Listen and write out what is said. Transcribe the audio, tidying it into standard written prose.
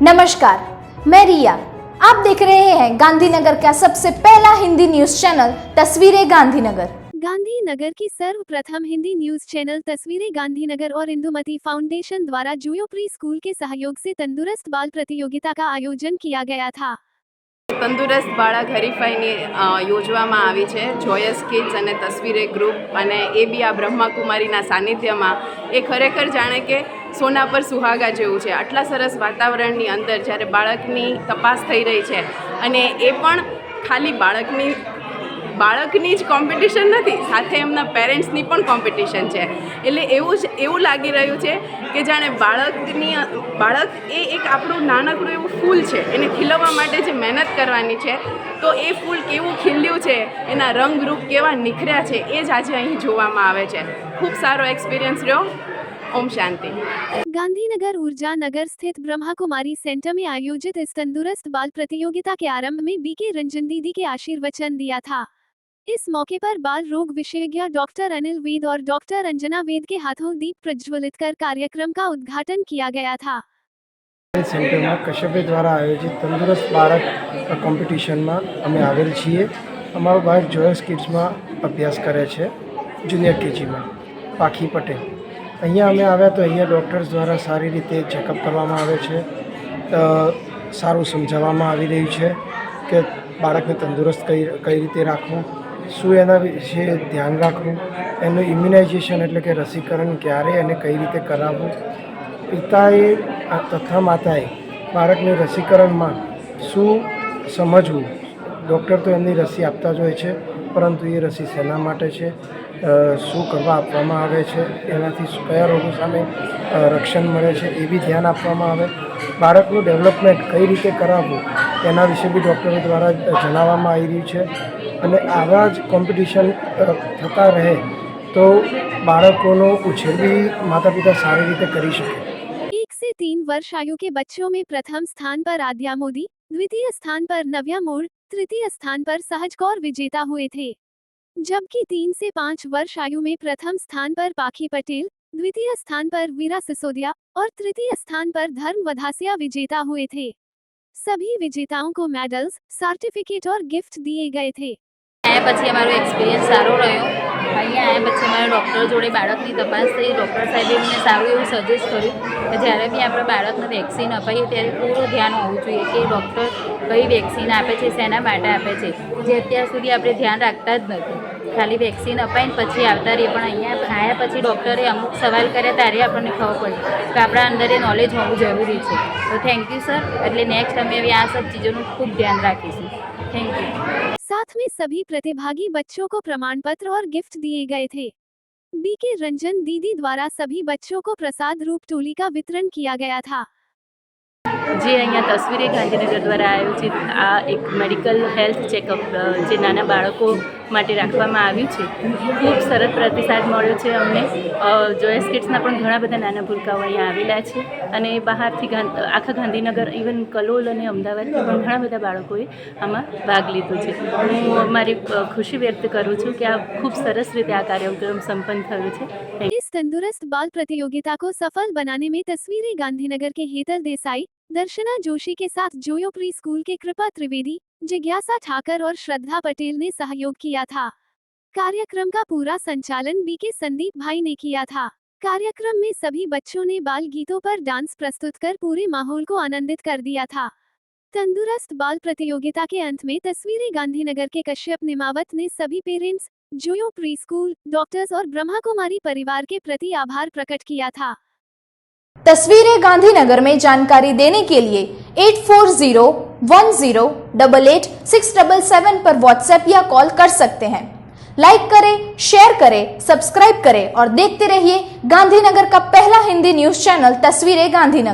नमस्कार, मैं रिया। आप देख रहे हैं गांधीनगर का सबसे पहला हिंदी न्यूज चैनल तस्वीरें गांधीनगर। गांधीनगर की सर्वप्रथम हिंदी न्यूज चैनल तस्वीरें गांधीनगर और इंदुमती फाउंडेशन द्वारा जोयो प्री स्कूल के सहयोग से तंदुरुस्त बाल प्रतियोगिता का आयोजन किया गया था। તંદુરસ્ત બાળક હરીફાઈની યોજવામાં આવી છે જોયસ કિડ્સ અને તસવીરે ગ્રુપ અને એ બી આ બ્રહ્માકુમારીના સાનિધ્યમાં એ ખરેખર જાણે કે સોના પર સુહાગા જેવું છે। આટલા સરસ વાતાવરણની અંદર જ્યારે બાળકની તપાસ થઈ રહી છે અને એ પણ ખાલી બાળકની જ કોમ્પિટિશન નથી, સાથે એમના પેરેન્ટ્સની પણ કોમ્પિટિશન છે। એટલે એવું લાગી રહ્યું છે કે જાણે બાળક એ એક આપણું નાનકડું એવું ફૂલ છે, એને ખીલવવા માટે જે મહેનત કરવાની છે તો એ ફૂલ કેવું ખીલ્યું છે, એના રંગરૂપ કેવા નીખર્યા છે એ જ આજે અહીં જોવામાં આવે છે। ખૂબ સારો એક્સપિરિયન્સ રહ્યો। ओम शांति। गांधीनगर ऊर्जा नगर स्थित ब्रह्माकुमारी सेंटर में आयोजित इस तंदुरुस्त बाल प्रतियोगिता के आरंभ में बीके रंजन दीदी के आशीर्वचन दिया था। इस मौके पर बाल रोग विशेषज्ञ डॉक्टर अनिल वेद और डॉक्टर अंजना वेद के हाथों दीप प्रज्वलित कर कार्यक्रम का उद्घाटन किया गया था। सेंटर में कश्यप द्वारा आयोजित तंदुरुस्त बाळक कॉम्पिटिशन में अमे आवेल छीए। अमारो बाळक जोयस किड्स में अभ्यास करे छे, जूनियर केजी में पाखी पटेल। अहींया अमे आव्या तो अहींया डॉक्टर्स द्वारा सारी रीते चेकअप करवामां आवे छे, सारूं समजाववामां आवी रह्युं छे के बाळकने तंदुरुस्त कई रीते राखवुं, शुं एना विषे ध्यान राखवुं, एनुं इम्युनाइजेशन एटले के रसीकरण क्यारे अने कई रीते कराववुं। पिताए तथा माताए बाळकने रसीकरणमां शुं समजवुं। डॉक्टर तो एमनी रसी आपता ज होय छे, परंतु ए रसी शेना माटे छे, શું કરવા આપવામાં આવે છે, એનાથી કયા રોગો સામે રક્ષણ મળે છે એ બી ધ્યાન આપવામાં આવે। બાળકનું ડેવલપમેન્ટ કઈ રીતે કરાવવું એના વિશે બી ડૉક્ટરો દ્વારા જણાવવામાં આવી રહ્યું છે અને આવા જ કોમ્પિટિશન થતા રહે તો બાળકોનો ઉછેર બી માતા પિતા સારી રીતે કરી શકે। 1 से 3 वर्ष आयु के बच्चों में प्रथम स्थान पर आद्या मोदी, द्वितीय स्थान पर नव्या मोड़, तृतीय स्थान पर सहज कौर विजेता हुए थे, जबकि 3 से 5 वर्ष आयु में प्रथम स्थान पर पाखी पटेल, द्वितीय स्थान पर वीरा सिसोदिया और तृतीय स्थान पर धर्म वधासिया विजेता हुए थे। सभी विजेताओं को मेडल्स, सर्टिफिकेट और गिफ्ट दिए गए थे। आया पछी अमारो एक्सपीरियंस सारो रह्यो। अहींया आया पछी अमारा डॉक्टर जोड़े बाळकनी तपास थई। डॉक्टर साहेबे अમને સારું એવું સજેસ્ટ કર્યું કે જ્યારે બી આપણે બાળકને વેક્સિન અપાઈએ ત્યારે પૂરું ધ્યાન હોવું જોઈએ કે ડૉક્ટર કઈ વેક્સિન આપે છે, શેના માટે આપે છે, જે અત્યાર સુધી આપણે ધ્યાન રાખતા જ નથી। ખાલી વેક્સિન અપાઈને પછી આવતા રહીએ, પણ અહીંયા આવ્યા પછી ડૉક્ટરે અમુક સવાલ કર્યા ત્યારે આપણને ખબર પડી કે આપણા અંદર એ નોલેજ હોવું જરૂરી છે। તો થેન્ક યુ સર। એટલે નેક્સ્ટ અમે હવે આ सब ચીજોનું ખૂબ ધ્યાન રાખીશું। Thank you. साथ में सभी प्रतिभागी बच्चों को प्रमाण पत्र और गिफ्ट दिए गए थे। बीके रंजन दीदी द्वारा सभी बच्चों को प्रसाद रूप टोली का वितरण किया गया था। જે અહીંયા તસવીરે ગાંધીનગર દ્વારા આયોજિત આ એક મેડિકલ હેલ્થ ચેકઅપ જે નાના બાળકો માટે રાખવામાં આવ્યું છે, ખૂબ સરસ પ્રતિસાદ મળ્યો છે અમને। જોયસ કિડ્સના પણ ઘણા બધા નાના ભૂલકાઓ અહીંયા આવેલા છે અને બહારથી આખા ગાંધીનગર ઇવન કલોલ અને અમદાવાદથી પણ ઘણા બધા બાળકોએ આમાં ભાગ લીધો છે। હું મારી ખુશી વ્યક્ત કરું છું કે આ ખૂબ સરસ રીતે આ કાર્યક્રમ સંપન્ન થયો છે। इस तंदुरुस्त बाल प्रतियोगिता को सफल बनाने में तस्वीरें गांधीनगर के हेतल देसाई, दर्शना जोशी के साथ जोयो प्री स्कूल के कृपा त्रिवेदी, जिज्ञासा ठाकर और श्रद्धा पटेल ने सहयोग किया था। कार्यक्रम का पूरा संचालन बीके संदीप भाई ने किया था। कार्यक्रम में सभी बच्चों ने बाल गीतों पर डांस प्रस्तुत कर पूरे माहौल को आनंदित कर दिया था। तंदुरुस्त बाल प्रतियोगिता के अंत में तस्वीरें गांधीनगर के कश्यप निमावत ने सभी पेरेंट्स, जोयो प्री स्कूल, डॉक्टर्स और ब्रह्माकुमारी परिवार के प्रति आभार प्रकट किया था। तस्वीरें गांधीनगर में जानकारी देने के लिए 8401088677 पर व्हाट्सएप या कॉल कर सकते हैं। लाइक करें, शेयर करें, सब्सक्राइब करें और देखते रहिए गांधीनगर का पहला हिंदी न्यूज चैनल तस्वीरें गांधीनगर।